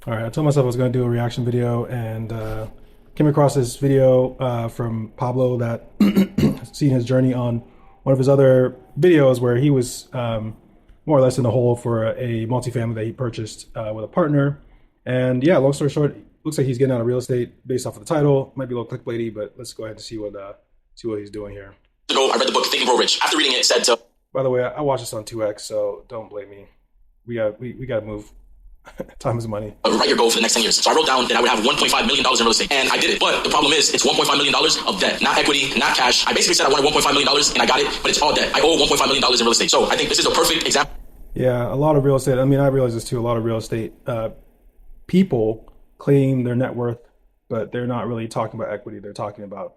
All right, I told myself I was going to do a reaction video and came across this video from Pablo that seen his journey on one of his other videos where he was more or less in the hole for a multifamily that he purchased with a partner. And yeah, long story short, looks like he's getting out of real estate based off of the title. Might be a little clickbaity, but let's go ahead and see what he's doing here. Ago, I read the book Think and Grow Rich. After reading it, it said to. By the way, I watched this on 2x, so don't blame me. We got to move. Time is money. Write your goal for the next 10 years. So I wrote down that I would have $1.5 million in real estate. And I did it. But the problem is, it's $1.5 million of debt, not equity, not cash. I basically said I wanted $1.5 million and I got it, but it's all debt. I owe $1.5 million in real estate. So I think this is a perfect example. Yeah, a lot of real estate. I mean, I realize this too. A lot of real estate people claim their net worth, but they're not really talking about equity. They're talking about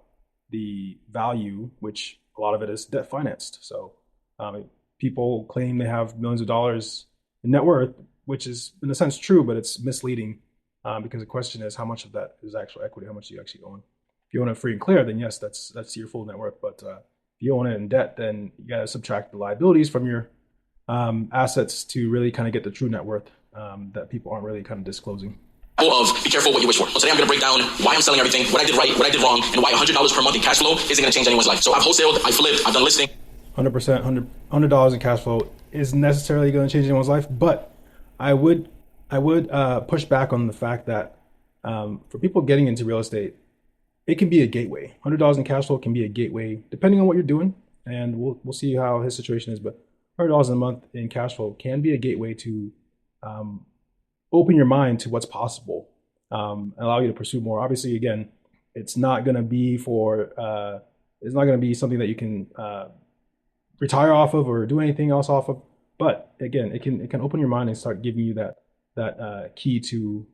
the value, which a lot of it is debt financed. So people claim they have millions of dollars in net worth, which is in a sense true, but it's misleading because the question is how much of that is actual equity, how much do you actually own? If you own it free and clear, then yes, that's your full net worth. But if you own it in debt, then you got to subtract the liabilities from your assets to really kind of get the true net worth that people aren't really kind of disclosing. Of be careful what you wish for. So today I'm going to break down why I'm selling everything, what I did right, what I did wrong, and why $100 per month in cash flow isn't going to change anyone's life. So I've wholesaled, I flipped, I've done listing. 100%, $100 in cash flow isn't necessarily going to change anyone's life, but I would push back on the fact that for people getting into real estate, it can be a gateway. $100 in cash flow can be a gateway, depending on what you're doing, and we'll see how his situation is. But $100 a month in cash flow can be a gateway to open your mind to what's possible, allow you to pursue more. Obviously, again, it's not going to be something that you can retire off of or do anything else off of. But again, it can open your mind and start giving you that key to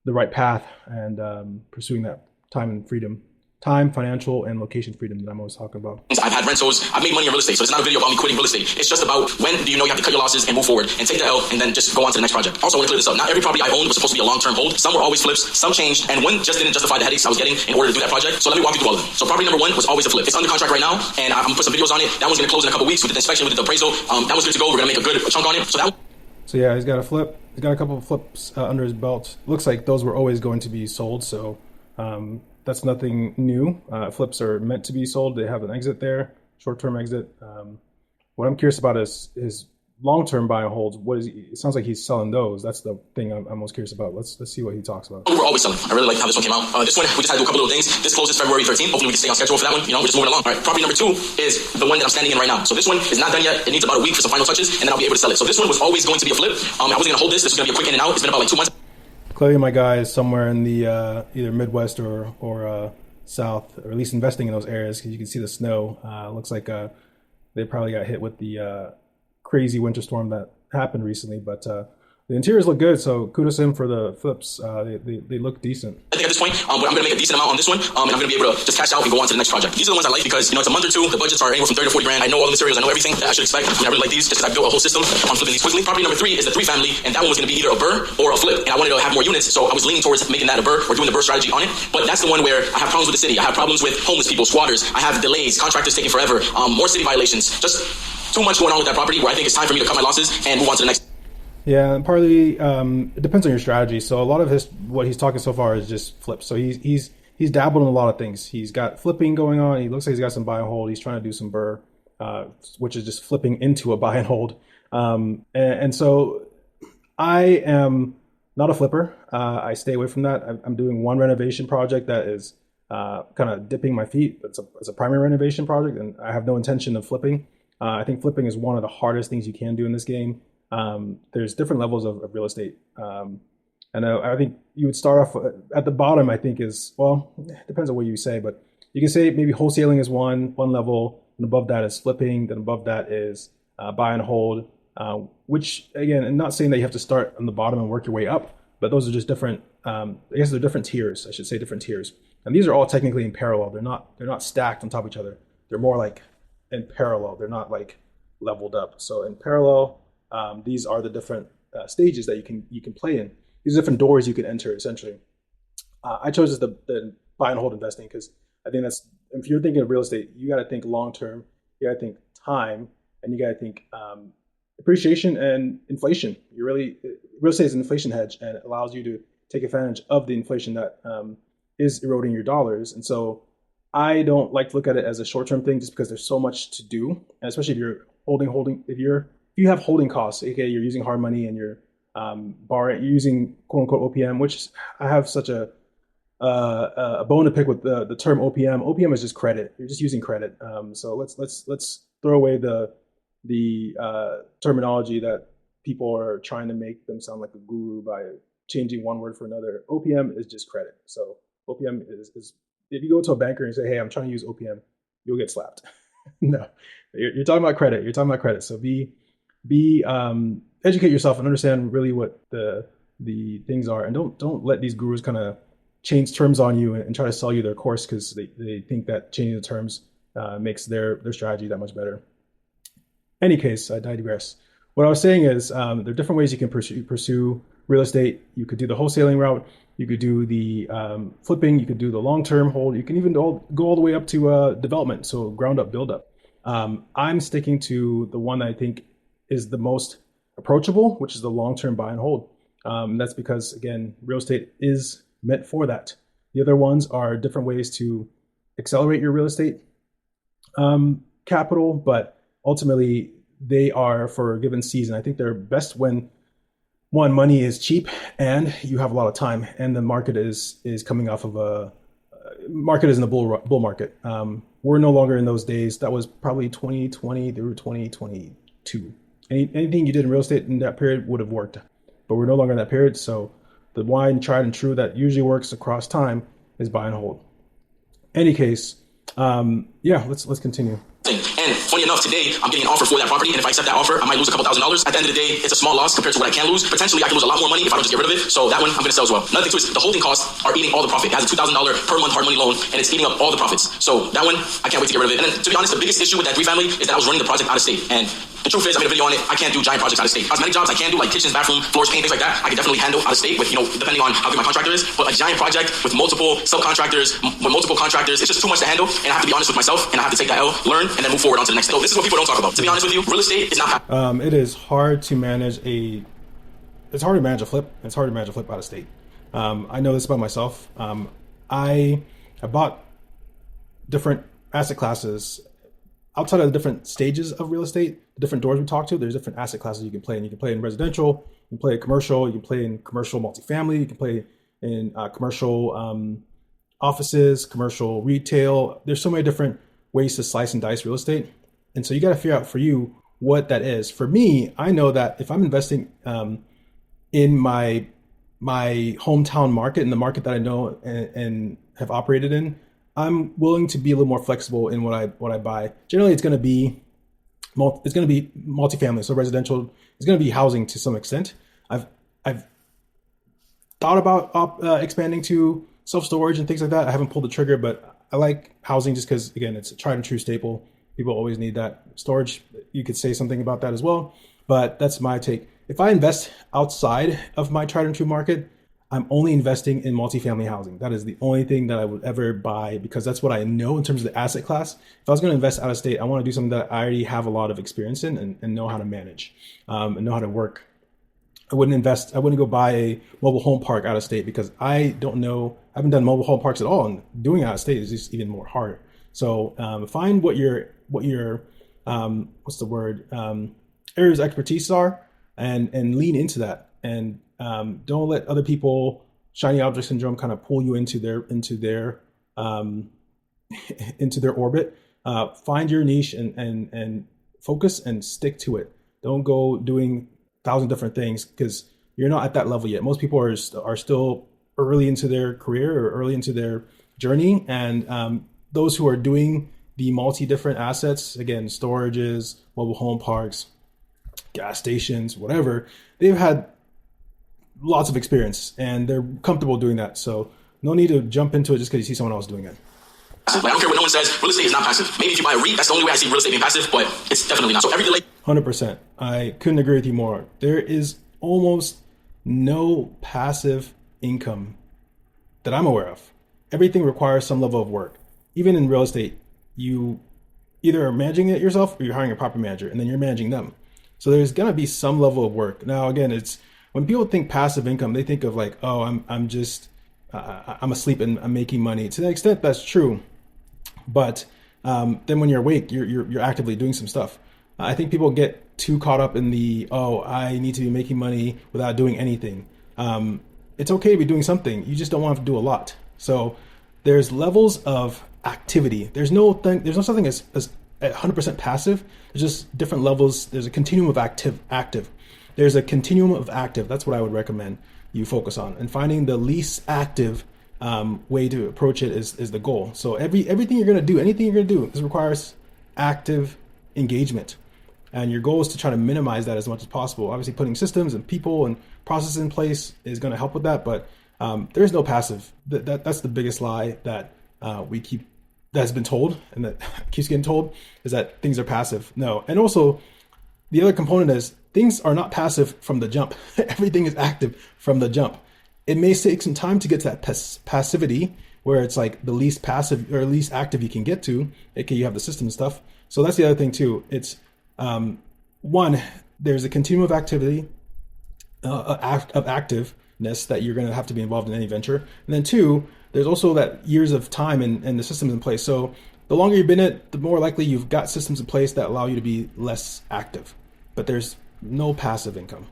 the right path and pursuing that time, financial, and location freedom that I'm always talking about. I've had rentals. I've made money in real estate. So it's not a video about me quitting real estate. It's just about when do you know you have to cut your losses and move forward and take the L and then just go on to the next project. Also, I want to clear this up. Not every property I owned was supposed to be a long-term hold. Some were always flips. Some changed. And one just didn't justify the headaches I was getting in order to do that project. So let me walk you through all of them. So property number one was always a flip. It's under contract right now. And I'm going to put some videos on it. That one's going to close in a couple weeks with the inspection, with the appraisal. That one's good to go. We're going to make a good chunk on it. So yeah, he's got a flip. He's got a couple of flips under his belt. Looks like those were always going to be sold. So that's nothing new. Flips are meant to be sold. They have an exit there, short-term exit. What I'm curious about is his long-term buy and holds. It sounds like he's selling those. That's the thing I'm most curious about. Let's see what he talks about. We're always selling. I really like how this one came out. This one, we just had to do a couple little things. This closes February 13th. Hopefully we can stay on schedule for that one. We're just moving along. All right, property number two is the one that I'm standing in right now. So this one is not done yet. It needs about a week for some final touches, and then I'll be able to sell it. So this one was always going to be a flip. I wasn't going to hold this. This was going to be a quick in and out. It's been about like 2 months. Clearly my guy is somewhere in the either Midwest or South, or at least investing in those areas, because you can see the snow. Looks like they probably got hit with the crazy winter storm that happened recently, but the interiors look good, so kudos to him for the flips. They look decent. I think at this point, but I'm going to make a decent amount on this one, and I'm going to be able to just cash out and go on to the next project. These are the ones I like because, it's a month or two. The budgets are anywhere from 30 to 40 grand. I know all the materials. I know everything that I should expect. I really like these just because I built a whole system on flipping these quickly. Property number three is the three family, and that one was going to be either a burr or a flip. And I wanted to have more units, so I was leaning towards making that a burr or doing the burr strategy on it. But that's the one where I have problems with the city. I have problems with homeless people, squatters. I have delays, contractors taking forever, more city violations. Just too much going on with that property where I think it's time for me to cut my losses and move on to the next. Yeah, and partly it depends on your strategy. So a lot of what he's talking so far is just flips. So he's dabbled in a lot of things. He's got flipping going on. He looks like he's got some buy and hold. He's trying to do some burr, which is just flipping into a buy and hold. And so I am not a flipper. I stay away from that. I'm doing one renovation project that is kind of dipping my feet. It's a primary renovation project, and I have no intention of flipping. I think flipping is one of the hardest things you can do in this game. There's different levels of real estate. And I think you would start off at the bottom, I think it depends on what you say, but you can say maybe wholesaling is one level, and above that is flipping, then above that is buy and hold, which again, I'm not saying that you have to start on the bottom and work your way up, but those are just different, I guess they're different tiers, I should say different tiers. And these are all technically in parallel. They're not stacked on top of each other. They're more like in parallel. They're not like leveled up. So in parallel, these are the different stages that you can play in. These are different doors you can enter, essentially. I chose the buy and hold investing because I think if you're thinking of real estate, you got to think long term, you got to think time, and you got to think appreciation and inflation. Real estate is an inflation hedge, and it allows you to take advantage of the inflation that is eroding your dollars. And so I don't like to look at it as a short term thing, just because there's so much to do, and especially if you're if you have holding costs, aka you're using hard money and you're borrowing, you're using quote unquote OPM, which I have such a bone to pick with the term OPM. OPM is just credit. You're just using credit. So let's throw away the terminology that people are trying to make them sound like a guru by changing one word for another. OPM is just credit. So OPM is if you go to a banker and say, "Hey, I'm trying to use OPM," you'll get slapped. No, you're talking about credit. You're talking about credit. So be educate yourself and understand really what the things are, and don't let these gurus kind of change terms on you and try to sell you their course, because they think that changing the terms makes their strategy that much better. Any case, I digress. What I was saying is there are different ways you can pursue real estate. You could do the wholesaling route. You could do the flipping. You could do the long-term hold. You can even go all the way up to development, so ground up, build up. I'm sticking to the one that I think is the most approachable, which is the long-term buy and hold. That's because, again, real estate is meant for that. The other ones are different ways to accelerate your real estate capital, but ultimately they are for a given season. I think they're best when one, money is cheap and you have a lot of time, and the market is coming off of a market is in a bull market. We're no longer in those days. That was probably 2020 through 2022. Anything you did in real estate in that period would have worked, but we're no longer in that period. So the one tried and true that usually works across time is buy and hold. Any case, let's continue. And funny enough, today I'm getting an offer for that property, and if I accept that offer, I might lose a couple $1,000s. At the end of the day, it's a small loss compared to what I can lose. Potentially, I could lose a lot more money if I don't just get rid of it. So that one I'm going to sell as well. Another thing too is the holding costs are eating all the profit. It has a $2,000 per month hard money loan, and it's eating up all the profits. So that one, I can't wait to get rid of it. And then, to be honest, the biggest issue with that 3-family is that I was running the project out of state. And the truth is, I made a video on it. I can't do giant projects out of state. Cosmetic jobs I can do, like kitchens, bathroom, floors, paint, things like that. I can definitely handle out of state with, depending on how good my contractor is. But a giant project with multiple subcontractors, with multiple contractors, it's just too much to handle. And I have to be honest with myself, and I have to take that L, learn, and then move forward on to the next thing. So this is what people don't talk about. To be honest with you, real estate is not. It is hard to manage It's hard to manage a flip. It's hard to manage a flip out of state. I know this about myself. I bought different asset classes outside of the different stages of real estate, the different doors we talk to. There's different asset classes you can play in. You can play in residential, you can play in commercial, you can play in commercial multifamily, you can play in commercial offices, commercial retail. There's so many different ways to slice and dice real estate. And so you got to figure out for you what that is. For me, I know that if I'm investing in my hometown market, in the market that I know and have operated in, I'm willing to be a little more flexible in what I buy. Generally, it's going to be multifamily, so residential. It's going to be housing to some extent. I've thought about expanding to self-storage and things like that. I haven't pulled the trigger, but I like housing just because, again, it's a tried and true staple. People always need that. Storage, you could say something about that as well, but that's my take. If I invest outside of my tried and true market, I'm only investing in multifamily housing. That is the only thing that I would ever buy, because that's what I know in terms of the asset class. If I was going to invest out of state, I want to do something that I already have a lot of experience in and know how to manage and know how to work. I wouldn't go buy a mobile home park out of state because I don't know. I haven't done mobile home parks at all, and doing it out of state is just even more harder. So find what your areas of expertise are, and lean into that, and don't let other people shiny object syndrome kind of pull you into their orbit. Find your niche and focus and stick to it. Don't go doing 1,000 different things because you're not at that level yet. Most people are still early into their career or early into their journey, and those who are doing the different assets, again, storages, mobile home parks, gas stations, whatever, they've had lots of experience and they're comfortable doing that. So no need to jump into it just because you see someone else doing it. Like, I don't care what no one says, real estate is not passive. Maybe if you buy a REIT, that's the only way I see real estate being passive, but it's definitely not. So every delay. 100%. I couldn't agree with you more. There is almost no passive income that I'm aware of. Everything requires some level of work. Even in real estate, you either are managing it yourself or you're hiring a property manager and then you're managing them. So there's gonna be some level of work. Now, again, it's when people think passive income, they think of like, oh, I'm just I'm asleep and I'm making money. To the extent that's true, but then when you're awake, you're actively doing some stuff. I think people get too caught up in the, oh, I need to be making money without doing anything. It's okay to be doing something. You just don't want to do a lot. So there's levels of activity. There's no something as 100% passive. There's just different levels. There's a continuum of active. There's a continuum of active. That's what I would recommend you focus on. And finding the least active way to approach it is the goal. So everything you're going to do, anything you're going to do, this requires active engagement. And your goal is to try to minimize that as much as possible. Obviously, putting systems and people and processes in place is going to help with that. But there is no passive. That's the biggest lie that that's been told and that keeps getting told, is that things are passive. No. And also, the other component is things are not passive from the jump. Everything is active from the jump. It may take some time to get to that passivity where it's like the least passive or least active you can get to, aka you have the system and stuff. So that's the other thing too. It's one, there's a continuum of activity, of activeness that you're going to have to be involved in any venture. And then two, there's also that years of time and the systems in place. So the longer you've been in it, the more likely you've got systems in place that allow you to be less active. But there's no passive income.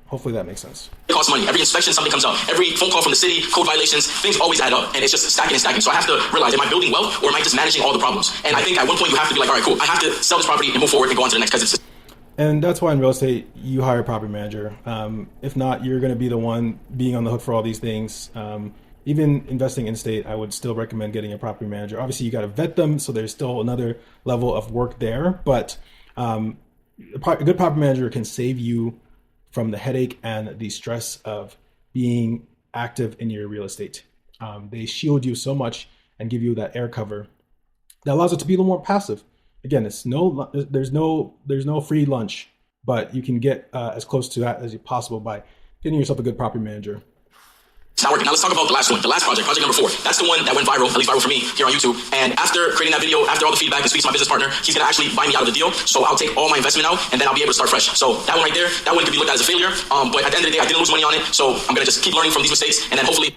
Hopefully that makes sense. It costs money. Every inspection, something comes up. Every phone call from the city, code violations, things always add up. And it's just stacking and stacking. So I have to realize, am I building wealth or am I just managing all the problems? And I think at one point you have to be like, all right, cool. I have to sell this property and move forward and go on to the next, because it's... And that's why in real estate, you hire a property manager. If not, you're going to be the one being on the hook for all these things. Even investing in state, I would still recommend getting a property manager. Obviously, you got to vet them. So there's still another level of work there. But a good property manager can save you from the headache and the stress of being active in your real estate. They shield you so much and give you that air cover that allows it to be a little more passive. Again, there's no free lunch, but you can get as close to that as possible by getting yourself a good property manager. It's not working. Now let's talk about the last one, the last project number 4. That's the one that went viral, at least viral for me here on YouTube. And after creating that video, after all the feedback and speaks to my business partner, he's going to actually buy me out of the deal. So I'll take all my investment out and then I'll be able to start fresh. So that one right there, that one could be looked at as a failure. But at the end of the day, I didn't lose money on it. So I'm going to just keep learning from these mistakes and then hopefully...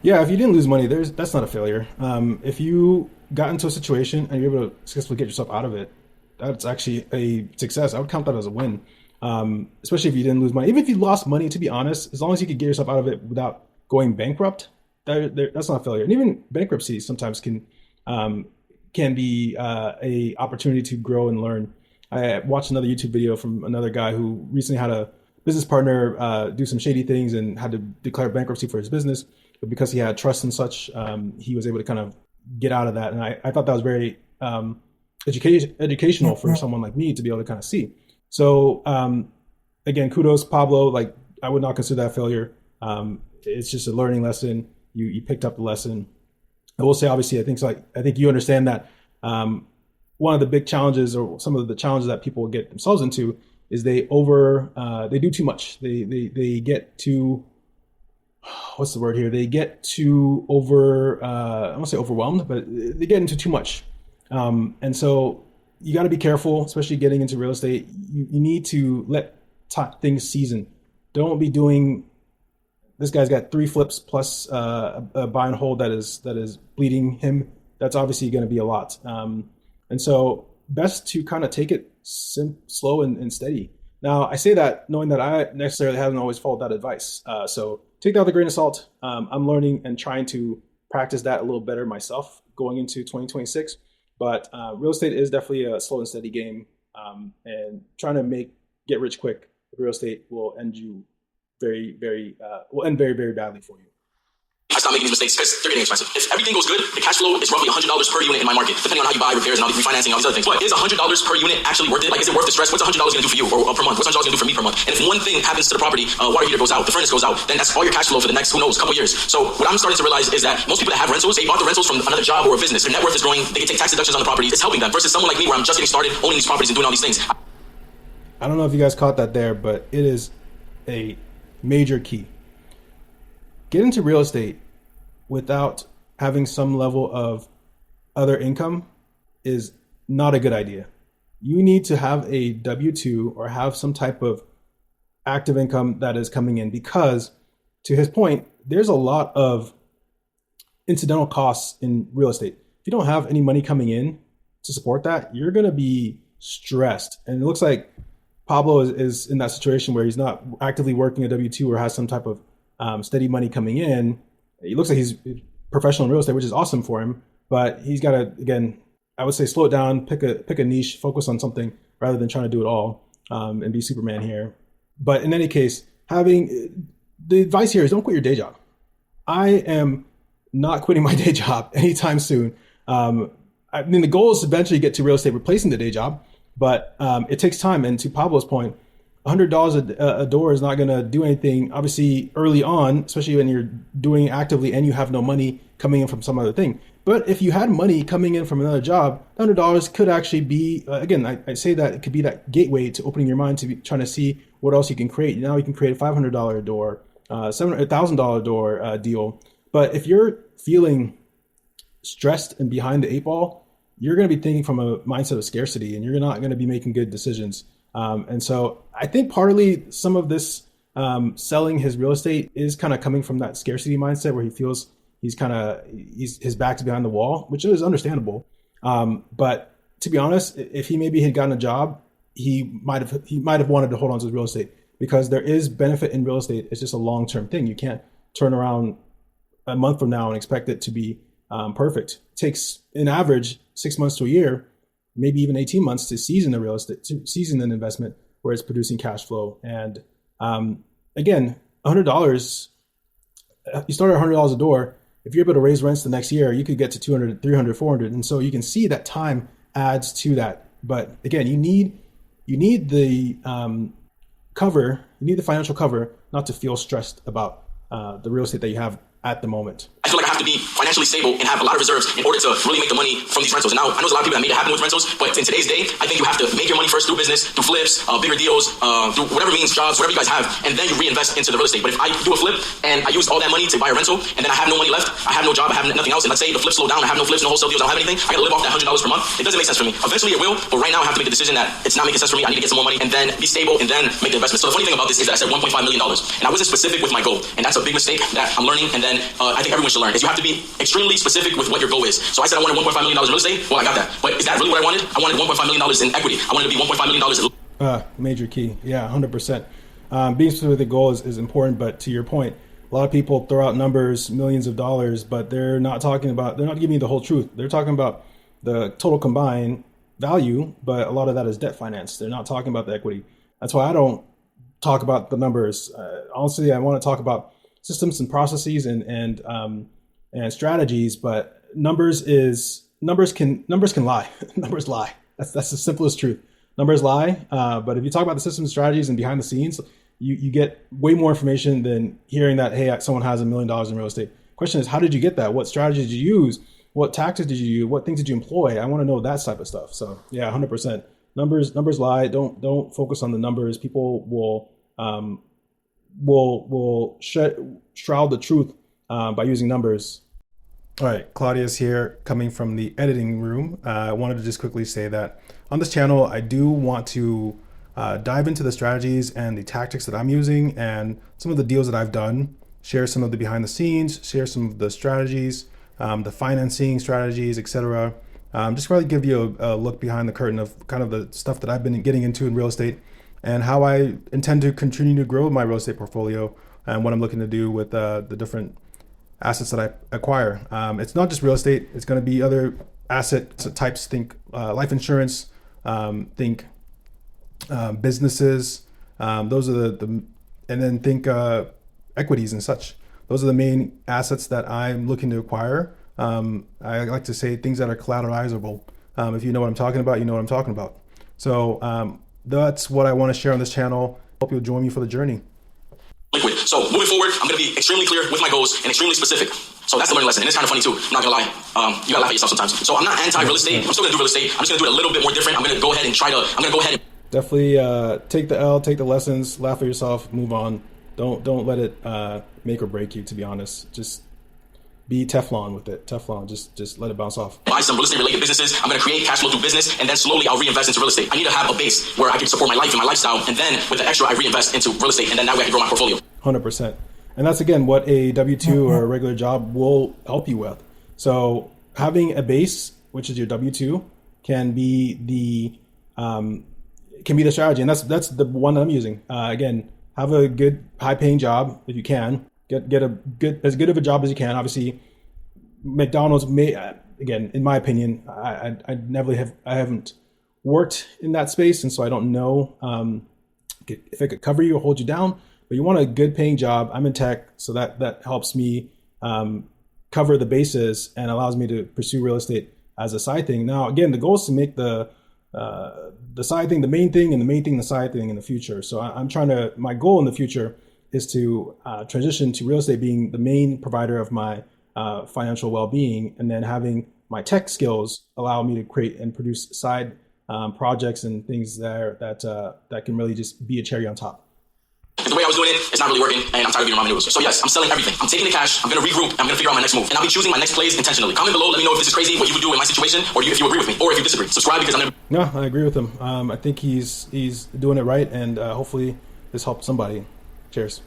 Yeah, if you didn't lose money, that's not a failure. If you got into a situation and you're able to successfully get yourself out of it, that's actually a success. I would count that as a win, especially if you didn't lose money. Even if you lost money, to be honest, as long as you could get yourself out of it without going bankrupt, that's not a failure. And even bankruptcy sometimes can be a opportunity to grow and learn. I watched another YouTube video from another guy who recently had a business partner do some shady things and had to declare bankruptcy for his business. But because he had trust and such, he was able to kind of get out of that. And I thought that was very educational for someone like me to be able to kind of see. So again, kudos, Pablo. Like, I would not consider that a failure. It's just a learning lesson. You picked up the lesson. I will say, obviously, I think you understand that one of the big challenges, or some of the challenges that people get themselves into, is they do too much. They get too, what's the word here? They get too I won't say overwhelmed, but they get into too much. And so you got to be careful, especially getting into real estate. You need to let things season. Don't be doing, this guy's got 3 flips plus a buy and hold that is bleeding him. That's obviously going to be a lot. And so best to kind of take it slow and steady. Now, I say that knowing that I necessarily haven't always followed that advice. So take that with a grain of salt. I'm learning and trying to practice that a little better myself going into 2026. But real estate is definitely a slow and steady game. And trying to get rich quick with real estate will end very, very badly for you. I stop making these mistakes because they're getting expensive. If everything goes good, the cash flow is roughly $100 per unit in my market, depending on how you buy, repairs, and all the refinancing, all these other things. But is $100 per unit actually worth it? Like, is it worth the stress? What's $100 going to do for you or per month? What's $100 going to do for me per month? And if one thing happens to the property, water heater goes out, the furnace goes out, then that's all your cash flow for the next, who knows, couple years. So what I'm starting to realize is that most people that have rentals, they bought the rentals from another job or a business. Their net worth is growing. They can take tax deductions on the properties. It's helping them versus someone like me where I'm just getting started owning these properties and doing all these things. I don't know if you guys caught that there, but it is a major key. Get into real estate without having some level of other income is not a good idea. you need to have a W-2 or have some type of active income that is coming in, because to his point, there's a lot of incidental costs in real estate. If you don't have any money coming in to support that, you're going to be stressed. And it looks like Pablo is in that situation where he's not actively working a W-2 or has some type of steady money coming in. It looks like he's professional in real estate, which is awesome for him. But he's got to, again, I would say slow it down, pick a niche, focus on something rather than trying to do it all and be Superman here. But in any case, having the advice here is don't quit your day job. I am not quitting my day job anytime soon. I mean, the goal is to eventually get to real estate replacing the day job, but it takes time. And to Pablo's point, $100 a door is not going to do anything, obviously, early on, especially when you're doing it actively and you have no money coming in from some other thing. But if you had money coming in from another job, $100 could actually be, again, I say that it could be that gateway to opening your mind to be trying to see what else you can create. Now you can create a $500 door, $1,000 door deal. But if you're feeling stressed and behind the eight ball, you're going to be thinking from a mindset of scarcity, and you're not going to be making good decisions. And so I think partly some of this selling his real estate is kind of coming from that scarcity mindset where he feels his back's behind the wall, which is understandable. But to be honest, if he maybe had gotten a job, he might have wanted to hold on to his real estate, because there is benefit in real estate. It's just a long-term thing. You can't turn around a month from now and expect it to be perfect. It takes an average 6 months to a year, maybe even 18 months to season a real estate, to season an investment where it's producing cash flow. And again, $100, you start at $100 a door. If you're able to raise rents the next year, you could get to 200, 300, 400. And so you can see that time adds to that. But again, you need the cover, you need the financial cover not to feel stressed about the real estate that you have at the moment. I feel like I have to be financially stable and have a lot of reserves in order to really make the money from these rentals. And now I know there's a lot of people that made it happen with rentals, but in today's day, I think you have to make your money first through business, through flips, bigger deals, through whatever means, jobs, whatever you guys have, and then you reinvest into the real estate. But if I do a flip and I use all that money to buy a rental, and then I have no money left, I have no job, I have nothing else, and let's say the flips slow down, I have no flips, no wholesale deals, I don't have anything, I gotta live off that $100 per month. It doesn't make sense for me. Eventually it will, but right now I have to make a decision that it's not making sense for me. I need to get some more money and then be stable and then make the investment. So the funny thing about this is that I said $1.5 million, and I wasn't specific with my goal, and that's a big mistake that I'm learning. And then I think everyone should learn is you have to be extremely specific with what your goal is. So I said I wanted $1.5 million in real estate. Well, I got that. But is that really what I wanted? I wanted $1.5 million in equity. I wanted to be $1.5 million. Major key. Yeah, 100%. Being specific with the goal is important, but to your point, a lot of people throw out numbers, millions of dollars, but they're not giving you the whole truth. They're talking about the total combined value, but a lot of that is debt financed. They're not talking about the equity. That's why I don't talk about the numbers. Honestly, I want to talk about systems and processes and strategies, but numbers can lie. Numbers lie. That's the simplest truth. Numbers lie. But if you talk about the systems, strategies, and behind the scenes, you get way more information than hearing that, hey, someone has $1 million in real estate. Question is, how did you get that? What strategies did you use? What tactics did you use? What things did you employ? I want to know that type of stuff. So yeah, 100%. Numbers lie. Don't focus on the numbers. People will shroud the truth by using numbers. All right, Claudia's here coming from the editing room. I wanted to just quickly say that on this channel, I do want to dive into the strategies and the tactics that I'm using and some of the deals that I've done, share some of the behind the scenes, share some of the strategies, the financing strategies, etc. Just really give you a look behind the curtain of kind of the stuff that I've been getting into in real estate and how I intend to continue to grow my real estate portfolio and what I'm looking to do with the different assets that I acquire. It's not just real estate. It's going to be other asset types. Think life insurance, think businesses. Those are the and then think equities and such. Those are the main assets that I'm looking to acquire. I like to say things that are collateralizable. If you know what I'm talking about, you know what I'm talking about. So that's what I want to share on this channel. Hope you'll join me for the journey. Liquid. So moving forward, I'm going to be extremely clear with my goals and extremely specific. So that's the learning lesson. And it's kind of funny too. I'm not going to lie. You got to laugh at yourself sometimes. So I'm not anti-real estate. I'm still going to do real estate. I'm just going to do it a little bit more different. I'm going to go ahead and definitely take the L, take the lessons, laugh at yourself, move on. Don't let it make or break you, to be honest. Just be Teflon with it. Teflon, just let it bounce off. Buy some real estate related businesses. I'm going to create cash flow through business, and then slowly I'll reinvest into real estate. I need to have a base where I can support my life and my lifestyle, and then with the extra I reinvest into real estate, and then that way I can grow my portfolio. 100%. And that's, again, what a W-2 or a regular job will help you with. So having a base, which is your W-2, can be the strategy. And that's the one I'm using. Again, have a good high paying job if you can. Get as good of a job as you can. Obviously, McDonald's may, again, in my opinion, I haven't worked in that space, and so I don't know if it could cover you or hold you down. But you want a good paying job. I'm in tech, so that helps me cover the bases and allows me to pursue real estate as a side thing. Now, again, the goal is to make the side thing the main thing, and the main thing the side thing in the future. So my goal in the future is to transition to real estate being the main provider of my financial well-being, and then having my tech skills allow me to create and produce side projects and things that can really just be a cherry on top. The way I was doing it's not really working, and I'm tired of being around maneuvers. So yes, I'm selling everything. I'm taking the cash. I'm going to regroup. I'm going to figure out my next move, and I'll be choosing my next plays intentionally. Comment below. Let me know if this is crazy, what you would do in my situation, or if you agree with me, or if you disagree. Subscribe because I'm No, I agree with him. I think he's doing it right, and hopefully this helped somebody. Cheers.